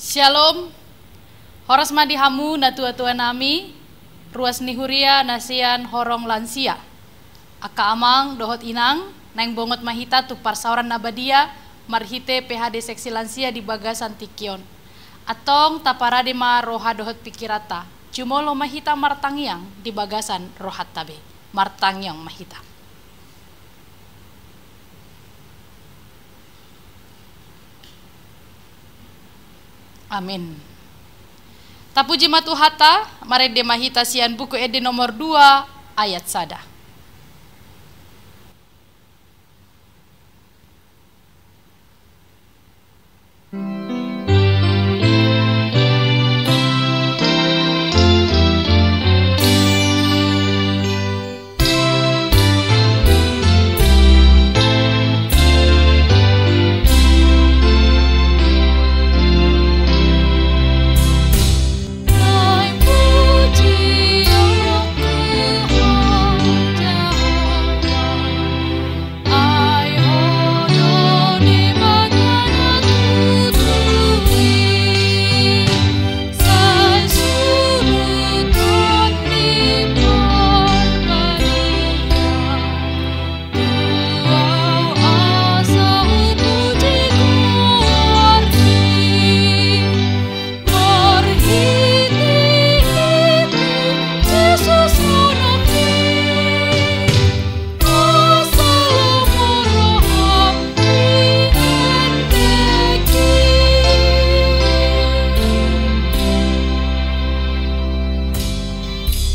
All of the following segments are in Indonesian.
Shalom, horas madihamu na tua-tua nami, ruas nihuria nasian horong lansia. Aka amang dohot inang, naing bongot mahita tu parsauran nabadia, marhite PHD seksi lansia di Bagasan Tikion. Atong taparade ma roha dohot pikirata, cumolo mahita martangyang di Bagasan rohat tabe, martangyang mahita. Amin. Tapuji matuhata, marede mahita sian buku ede nomor 2 ayat sada.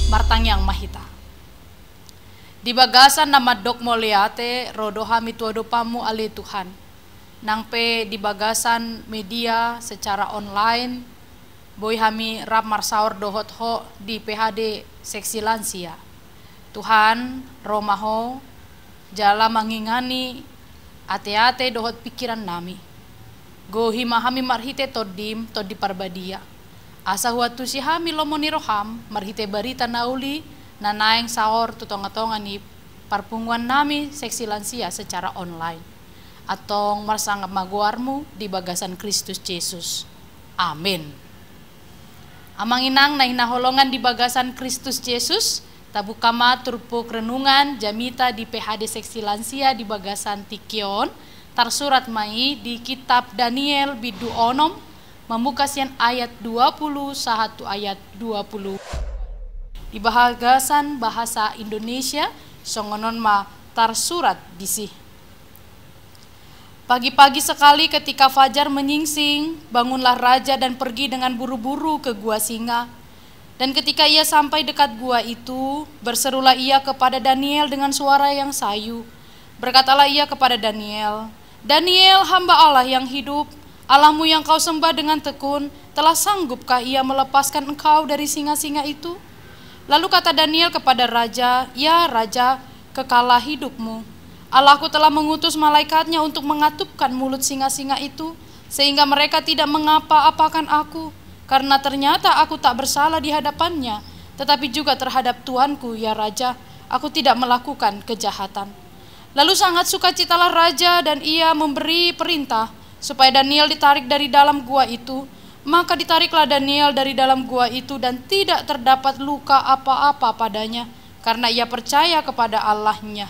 Martangyang mahita. Di Bagasan nama dok moliate rodohami tuado pamu ale Tuhan. Nangpe di Bagasan media secara online boy hami rap marsaur dohot ho di PHD seksi lansia. Tuhan romaho jala mangingani ate-ate dohot pikiran nami. Gohi mahami marhite todim todi parbadia. Asa huatu si hami lomoni roham marhite barita nauli nanaeng saor tutonga-tonga ni parpunguan nami seksi lansia secara online. Atong marsanggap maguarmu di Bagasan Kristus Yesus. Amin. Amang inang na hinaholongan di Bagasan Kristus Yesus, tabukama turpuk renungan jamita di PHD seksi lansia di Bagasan Tikion, tarsurat mai di kitab Daniel bidu onom, memukasian ayat 20 sahatu ayat 20. Di Bagasan bahasa Indonesia songonon ma tarsurat disi. Pagi-pagi sekali ketika fajar menyingsing, bangunlah raja dan pergi dengan buru-buru ke gua singa. Dan ketika ia sampai dekat gua itu, berserulah ia kepada Daniel dengan suara yang sayu. Berkatalah ia kepada Daniel, "Daniel, hamba Allah yang hidup, Allahmu yang kau sembah dengan tekun, telah sanggupkah ia melepaskan engkau dari singa-singa itu?" Lalu kata Daniel kepada raja, "Ya raja, kekalah hidupmu. Allahku telah mengutus malaikatnya untuk mengatupkan mulut singa-singa itu, sehingga mereka tidak mengapa-apakan aku, karena ternyata aku tak bersalah di hadapannya, tetapi juga terhadap Tuanku, ya raja, aku tidak melakukan kejahatan." Lalu sangat sukacitalah raja dan ia memberi perintah supaya Daniel ditarik dari dalam gua itu. Maka ditariklah Daniel dari dalam gua itu dan tidak terdapat luka apa-apa padanya, karena ia percaya kepada Allahnya.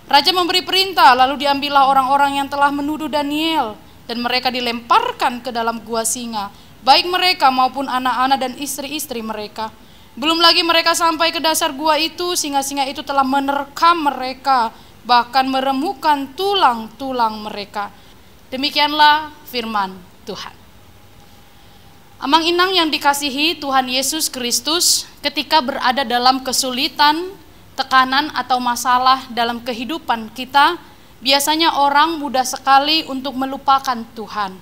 Raja memberi perintah, lalu diambillah orang-orang yang telah menuduh Daniel, dan mereka dilemparkan ke dalam gua singa, baik mereka maupun anak-anak dan istri-istri mereka. Belum lagi mereka sampai ke dasar gua itu, singa-singa itu telah menerkam mereka, bahkan meremukan tulang-tulang mereka. Demikianlah firman Tuhan. Amang inang yang dikasihi Tuhan Yesus Kristus, ketika berada dalam kesulitan, tekanan atau masalah dalam kehidupan kita, biasanya orang mudah sekali untuk melupakan Tuhan.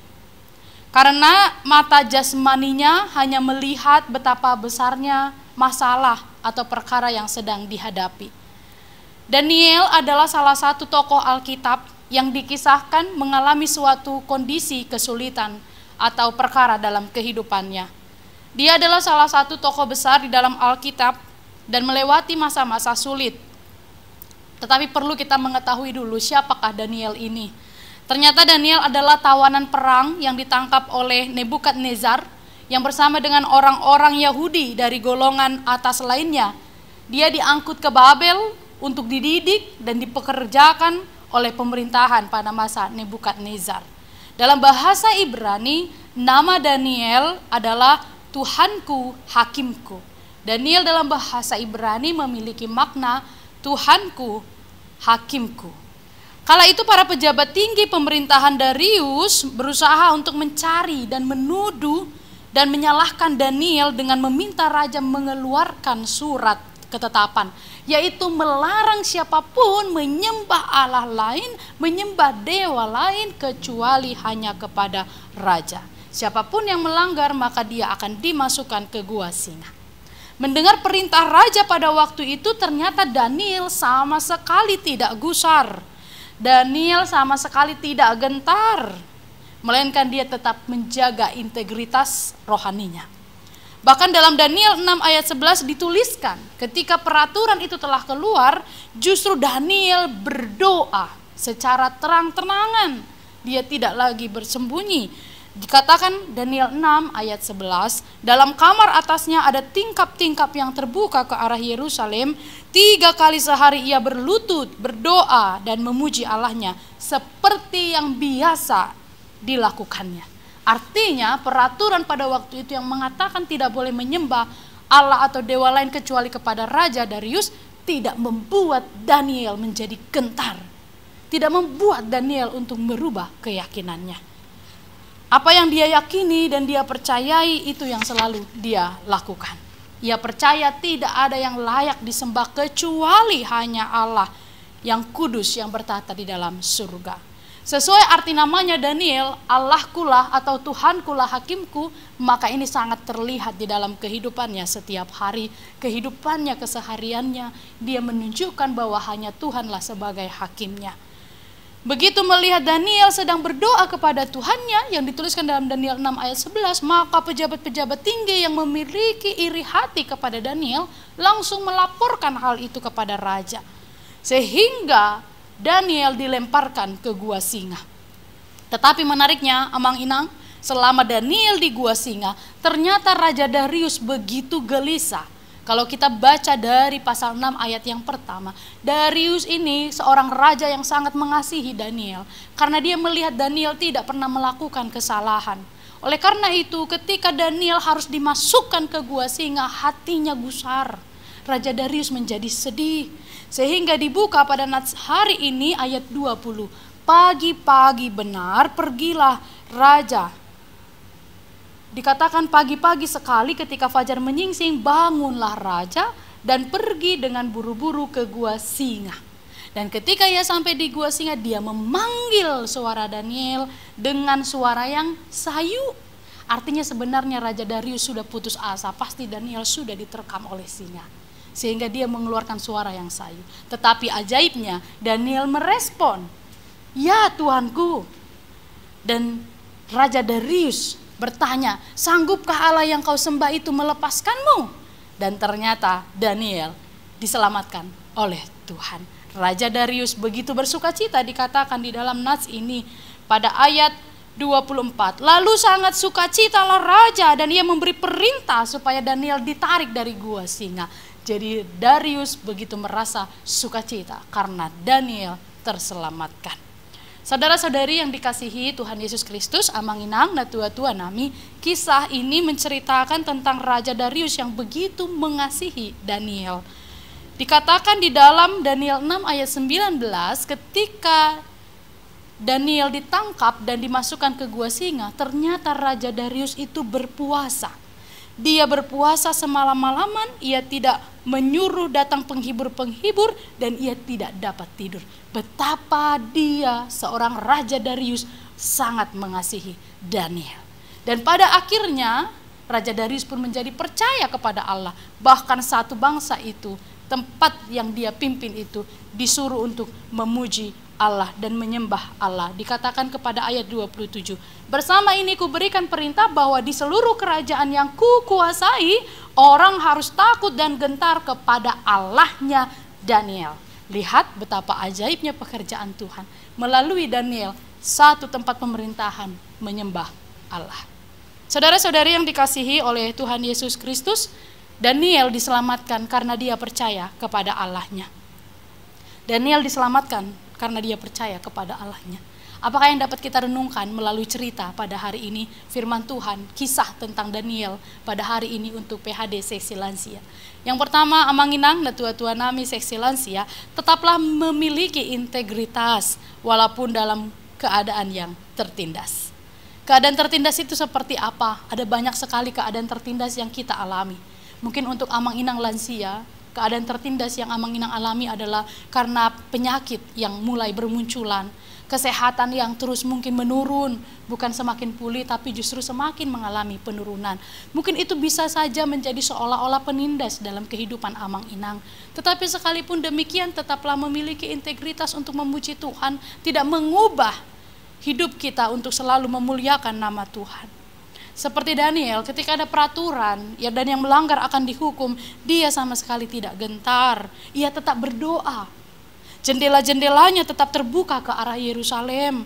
Karena mata jasmaninya hanya melihat betapa besarnya masalah atau perkara yang sedang dihadapi. Daniel adalah salah satu tokoh Alkitab yang dikisahkan mengalami suatu kondisi kesulitan atau perkara dalam kehidupannya. Dia adalah salah satu tokoh besar di dalam Alkitab dan melewati masa-masa sulit. Tetapi perlu kita mengetahui dulu siapakah Daniel ini. Ternyata Daniel adalah tawanan perang yang ditangkap oleh Nebukadnezar yang bersama dengan orang-orang Yahudi dari golongan atas lainnya. Dia diangkut ke Babel untuk dididik dan dipekerjakan oleh pemerintahan pada masa Nebukadnezar. Dalam bahasa Ibrani, nama Daniel adalah Tuhanku, Hakimku. Daniel dalam bahasa Ibrani memiliki makna Tuhanku, Hakimku. Kala itu para pejabat tinggi pemerintahan Darius berusaha untuk mencari dan menuduh dan menyalahkan Daniel dengan meminta raja mengeluarkan surat ketetapan, yaitu melarang siapapun menyembah Allah lain, menyembah dewa lain kecuali hanya kepada raja. Siapapun yang melanggar maka dia akan dimasukkan ke gua singa. Mendengar perintah raja pada waktu itu, ternyata Daniel sama sekali tidak gusar. Daniel sama sekali tidak gentar, melainkan dia tetap menjaga integritas rohaninya. Bahkan dalam Daniel 6 ayat 11 dituliskan, ketika peraturan itu telah keluar, justru Daniel berdoa secara terang-terangan. Dia tidak lagi bersembunyi. Dikatakan Daniel 6 ayat 11, dalam kamar atasnya ada tingkap-tingkap yang terbuka ke arah Yerusalem. 3 kali sehari ia berlutut, berdoa dan memuji Allahnya seperti yang biasa dilakukannya. Artinya peraturan pada waktu itu yang mengatakan tidak boleh menyembah Allah atau dewa lain kecuali kepada Raja Darius tidak membuat Daniel menjadi gentar. Tidak membuat Daniel untuk merubah keyakinannya. Apa yang dia yakini dan dia percayai itu yang selalu dia lakukan. Ia percaya tidak ada yang layak disembah kecuali hanya Allah yang kudus yang bertata di dalam surga. Sesuai arti namanya Daniel, Allahkulah atau Tuhankulah Hakimku, maka ini sangat terlihat di dalam kehidupannya setiap hari, kehidupannya kesehariannya. Dia menunjukkan bahwa hanya Tuhanlah sebagai hakimnya. Begitu melihat Daniel sedang berdoa kepada Tuhannya yang dituliskan dalam Daniel 6 ayat 11, maka pejabat-pejabat tinggi yang memiliki iri hati kepada Daniel langsung melaporkan hal itu kepada raja. Sehingga Daniel dilemparkan ke gua singa. Tetapi menariknya, Amang Inang, selama Daniel di gua singa, ternyata Raja Darius begitu gelisah. Kalau kita baca dari pasal 6 ayat yang pertama, Darius ini seorang raja yang sangat mengasihi Daniel. Karena dia melihat Daniel tidak pernah melakukan kesalahan. Oleh karena itu ketika Daniel harus dimasukkan ke gua singa, hatinya gusar. Raja Darius menjadi sedih. Sehingga dibuka pada nats hari ini ayat 20. Pagi-pagi benar pergilah raja. Dikatakan pagi-pagi sekali ketika fajar menyingsing, bangunlah raja dan pergi dengan buru-buru ke gua singa. Dan ketika ia sampai di gua singa, dia memanggil suara Daniel dengan suara yang sayu. Artinya sebenarnya Raja Darius sudah putus asa, pasti Daniel sudah diterkam oleh singa. Sehingga dia mengeluarkan suara yang sayu. Tetapi ajaibnya Daniel merespon, "Ya Tuanku." Dan Raja Darius bertanya, "Sanggupkah Allah yang kau sembah itu melepaskanmu?" Dan ternyata Daniel diselamatkan oleh Tuhan. Raja Darius begitu bersukacita, dikatakan di dalam nats ini pada ayat 24. Lalu sangat sukacitalah raja dan ia memberi perintah supaya Daniel ditarik dari gua singa. Jadi Darius begitu merasa sukacita karena Daniel terselamatkan. Saudara-saudari yang dikasihi Tuhan Yesus Kristus, Amang Inang na tua-tua nami, kisah ini menceritakan tentang Raja Darius yang begitu mengasihi Daniel. Dikatakan di dalam Daniel 6 ayat 19, ketika Daniel ditangkap dan dimasukkan ke gua singa, ternyata Raja Darius itu berpuasa. Dia berpuasa semalam-malaman, ia tidak menyuruh datang penghibur-penghibur dan ia tidak dapat tidur. Betapa dia seorang Raja Darius sangat mengasihi Daniel. Dan pada akhirnya Raja Darius pun menjadi percaya kepada Allah. Bahkan satu bangsa itu, tempat yang dia pimpin itu disuruh untuk memuji Allah dan menyembah Allah. Dikatakan kepada ayat 27, "Bersama ini kuberikan perintah bahwa di seluruh kerajaan yang kukuasai, orang harus takut dan gentar kepada Allahnya Daniel." Lihat betapa ajaibnya pekerjaan Tuhan. Melalui Daniel, satu tempat pemerintahan menyembah Allah. Saudara-saudari yang dikasihi oleh Tuhan Yesus Kristus, Daniel diselamatkan karena dia percaya kepada Allahnya. Daniel diselamatkan karena dia percaya kepada Allahnya. Apakah yang dapat kita renungkan melalui cerita pada hari ini, firman Tuhan, kisah tentang Daniel pada hari ini untuk PHD Seksi Lansia? Yang pertama, amanginang na tua-tua nami Seksi Lansia, tetaplah memiliki integritas walaupun dalam keadaan yang tertindas. Keadaan tertindas itu seperti apa? Ada banyak sekali keadaan tertindas yang kita alami. Mungkin untuk amanginang lansia, keadaan tertindas yang amanginang alami adalah karena penyakit yang mulai bermunculan, kesehatan yang terus mungkin menurun, bukan semakin pulih tapi justru semakin mengalami penurunan. Mungkin itu bisa saja menjadi seolah-olah penindas dalam kehidupan Amang Inang. Tetapi sekalipun demikian tetaplah memiliki integritas untuk memuji Tuhan, tidak mengubah hidup kita untuk selalu memuliakan nama Tuhan. Seperti Daniel, ketika ada peraturan ya dan yang melanggar akan dihukum, dia sama sekali tidak gentar, ia tetap berdoa. Jendela-jendelanya tetap terbuka ke arah Yerusalem,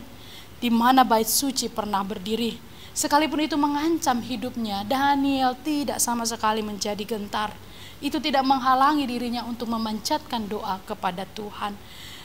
di mana bait suci pernah berdiri. Sekalipun itu mengancam hidupnya, Daniel tidak sama sekali menjadi gentar. Itu tidak menghalangi dirinya untuk memanjatkan doa kepada Tuhan.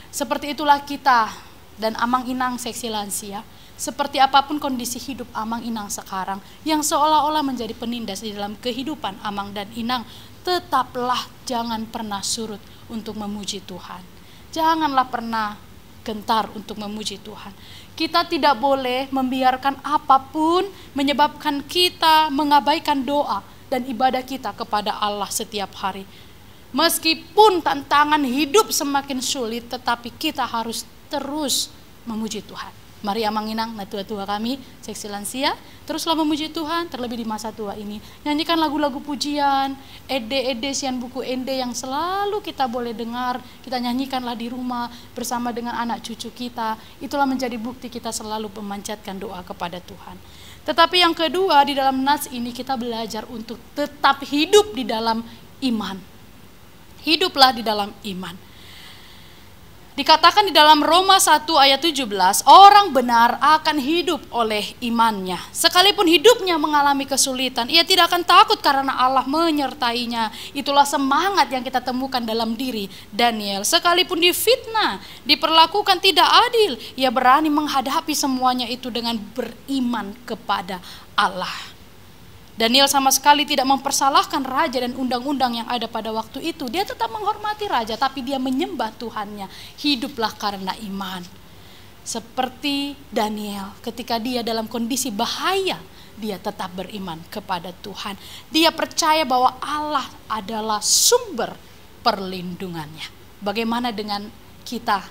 Seperti itulah kita dan Amang Inang Seksi Lansia. Seperti apapun kondisi hidup Amang Inang sekarang, yang seolah-olah menjadi penindas di dalam kehidupan Amang dan Inang, tetaplah jangan pernah surut untuk memuji Tuhan. Janganlah pernah gentar untuk memuji Tuhan. Kita tidak boleh membiarkan apapun menyebabkan kita mengabaikan doa dan ibadah kita kepada Allah setiap hari. Meskipun tantangan hidup semakin sulit, tetapi kita harus terus memuji Tuhan. Mari Amang Inang, nah tua-tua kami, Seksi Lansia, teruslah memuji Tuhan, terlebih di masa tua ini. Nyanyikan lagu-lagu pujian, ede-ede sian buku ende yang selalu kita boleh dengar, kita nyanyikanlah di rumah bersama dengan anak cucu kita. Itulah menjadi bukti kita selalu memanjatkan doa kepada Tuhan. Tetapi yang kedua, di dalam nas ini kita belajar untuk tetap hidup di dalam iman. Hiduplah di dalam iman. Dikatakan di dalam Roma 1 ayat 17, orang benar akan hidup oleh imannya. Sekalipun hidupnya mengalami kesulitan, ia tidak akan takut karena Allah menyertainya. Itulah semangat yang kita temukan dalam diri Daniel. Sekalipun difitnah, diperlakukan tidak adil, ia berani menghadapi semuanya itu dengan beriman kepada Allah. Daniel sama sekali tidak mempersalahkan raja dan undang-undang yang ada pada waktu itu. Dia tetap menghormati raja, tapi dia menyembah Tuhannya. Hiduplah karena iman. Seperti Daniel, ketika dia dalam kondisi bahaya, dia tetap beriman kepada Tuhan. Dia percaya bahwa Allah adalah sumber perlindungannya. Bagaimana dengan kita,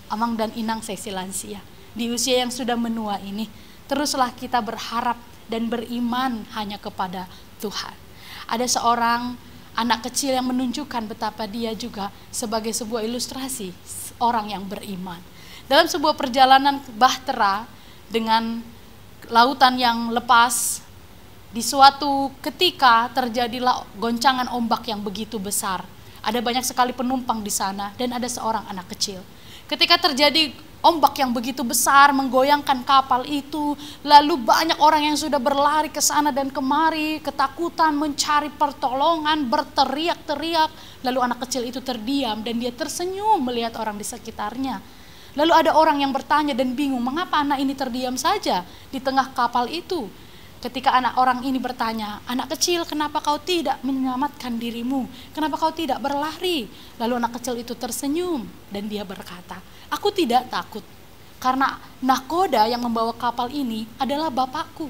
Amang dan Inang Seksi Lansia? Di usia yang sudah menua ini, teruslah kita berharap dan beriman hanya kepada Tuhan. Ada seorang anak kecil yang menunjukkan betapa dia juga sebagai sebuah ilustrasi orang yang beriman. Dalam sebuah perjalanan bahtera dengan lautan yang lepas, di suatu ketika terjadilah goncangan ombak yang begitu besar. Ada banyak sekali penumpang di sana dan ada seorang anak kecil. Ketika terjadi ombak yang begitu besar menggoyangkan kapal itu, lalu banyak orang yang sudah berlari ke sana dan kemari, ketakutan mencari pertolongan, berteriak-teriak. Lalu anak kecil itu terdiam dan dia tersenyum melihat orang di sekitarnya. Lalu ada orang yang bertanya dan bingung, mengapa anak ini terdiam saja di tengah kapal itu? Ketika orang ini bertanya, anak kecil, kenapa kau tidak menyelamatkan dirimu? Kenapa kau tidak berlari? Lalu anak kecil itu tersenyum dan dia berkata, aku tidak takut karena nahkoda yang membawa kapal ini adalah bapakku.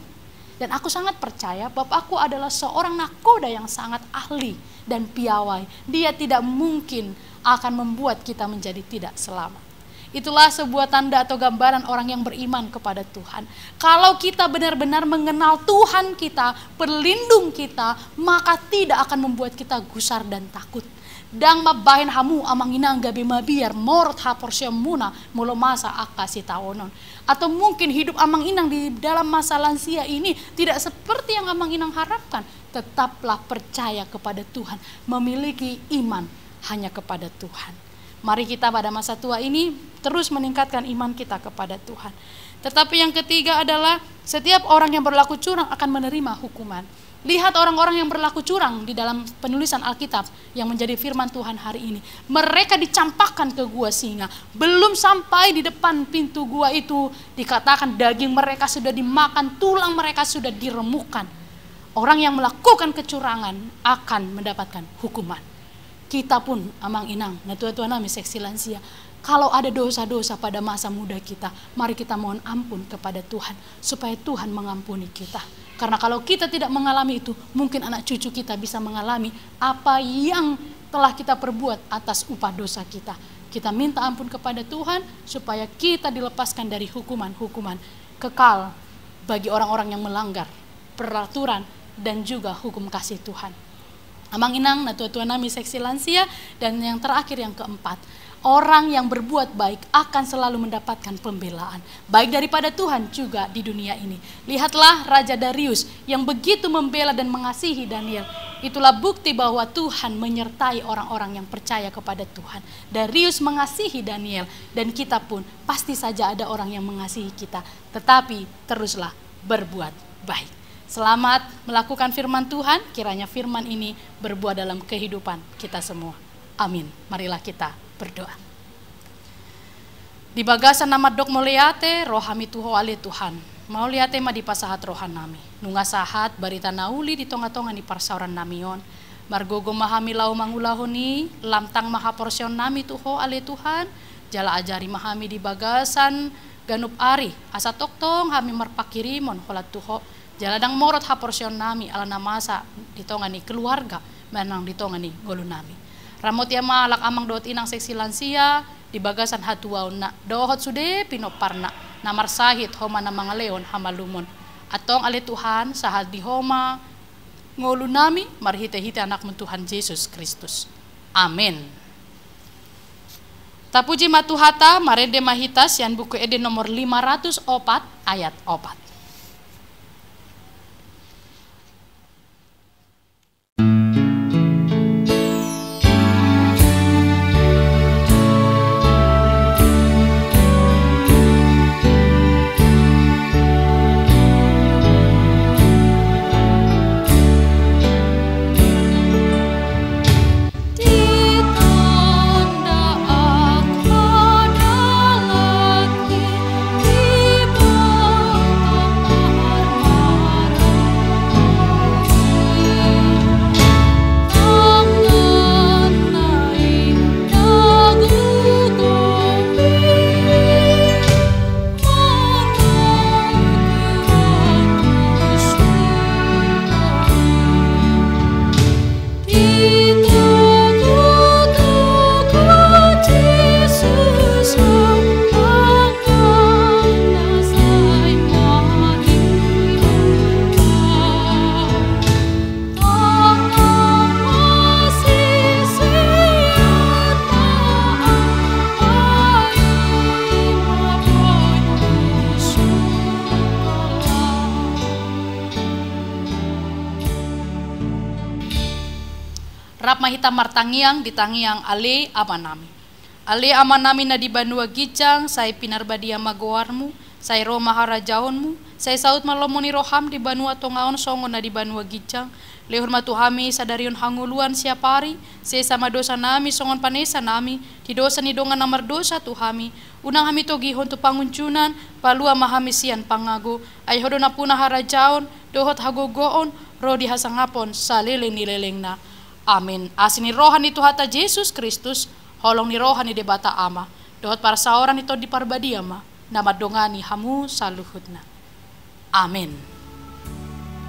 Dan aku sangat percaya bapakku adalah seorang nahkoda yang sangat ahli dan piawai. Dia tidak mungkin akan membuat kita menjadi tidak selamat. Itulah sebuah tanda atau gambaran orang yang beriman kepada Tuhan. Kalau kita benar-benar mengenal Tuhan kita, pelindung kita, maka tidak akan membuat kita gusar dan takut. Dang mabahin hamu amang inang gabi mabiar morot haporsya muna mulo masa akasi tawonon. Atau mungkin hidup amang inang di dalam masa lansia ini tidak seperti yang amang inang harapkan. Tetaplah percaya kepada Tuhan, memiliki iman hanya kepada Tuhan. Mari kita pada masa tua ini terus meningkatkan iman kita kepada Tuhan. Tetapi yang ketiga adalah setiap orang yang berlaku curang akan menerima hukuman. Lihat orang-orang yang berlaku curang di dalam penulisan Alkitab yang menjadi firman Tuhan hari ini. Mereka dicampakkan ke gua singa. Belum sampai di depan pintu gua itu dikatakan daging mereka sudah dimakan, tulang mereka sudah diremukkan. Orang yang melakukan kecurangan akan mendapatkan hukuman. Kita pun amang inang, nah tua-tua nami seksi lansia. Kalau ada dosa-dosa pada masa muda kita, mari kita mohon ampun kepada Tuhan supaya Tuhan mengampuni kita. Karena kalau kita tidak mengalami itu, mungkin anak cucu kita bisa mengalami apa yang telah kita perbuat atas upah dosa kita. Kita minta ampun kepada Tuhan supaya kita dilepaskan dari hukuman-hukuman kekal bagi orang-orang yang melanggar peraturan dan juga hukum kasih Tuhan. Amang inang, nah tua-tua nami seksi lansia, dan yang terakhir yang keempat, orang yang berbuat baik akan selalu mendapatkan pembelaan, baik daripada Tuhan juga di dunia ini. Lihatlah Raja Darius yang begitu membela dan mengasihi Daniel. Itulah bukti bahwa Tuhan menyertai orang-orang yang percaya kepada Tuhan. Darius mengasihi Daniel, dan kita pun pasti saja ada orang yang mengasihi kita. Tetapi teruslah berbuat baik. Selamat melakukan firman Tuhan, kiranya firman ini berbuah dalam kehidupan kita semua. Amin. Marilah kita berdoa. Di bagasan nama dok moliate rohami tuho ale Tuhan. Mau liate ma di pasahat rohan nami. Nunga sahat barita nauli di tonga-tonga di parsauran namion. Margogo mahami lau mangulahoni lamtang maha porsion nami tuho ale Tuhan. Jala ajari mahami di bagasan ganup ari asa toktong hami marpakirimon holat tuho. Jaladang morot ha porsion nami ala namasa di tonga ni keluarga menang di tonga ni golu nami. Ramot ya malak amang dohot inang seksi lansia di bagasan hatuaw na dohot sude pinoparna namar sahit homa na mga leon hamalumon atong ale Tuhan sahal di homa ngolu nami marhite-hite anak mo Tuhan Jesus Kristus. Amen. Tapuji matuhata marede mahitas yan buku ede nomor 504 ayat 4. Rap mahita martangiang ditangiang ale amanami. Ale amanami na di banua gicang, say pinarbadia magoarmu, say roma harajaonmu, say saut malomoni roham di banua tongaon songo na di banua gicang, lehur matuhami sadarion hanguluan siapari, say sama dosa nami songon panesa nami, di dosa ni dongan namar dosa tuhami, unang hami togihon tu panguncunan, palua mahami sian pangago, ay hodo na puna harajaon, dohot hagogoon, rodi hasangapon, sa leleng nileleng na. Amin. Asin ni rohan itu hata Jesus Kristus, holong ni rohan ni debata ama. Dohot para saoran itu di parbadia ma, nama dongani hamu saluhutna. Amin.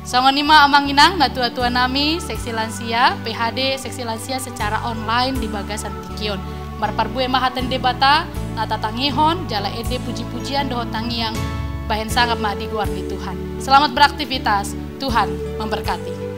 Sama nima amang inang na tua-tua nami seksi lansia, PHD seksi lansia secara online di bagasan tikion. Marparbue mahaten debata, nata tangihon, jala ede puji-pujian dohot tangiang, bahen sangat ma di guar di Tuhan. Selamat beraktivitas, Tuhan memberkati.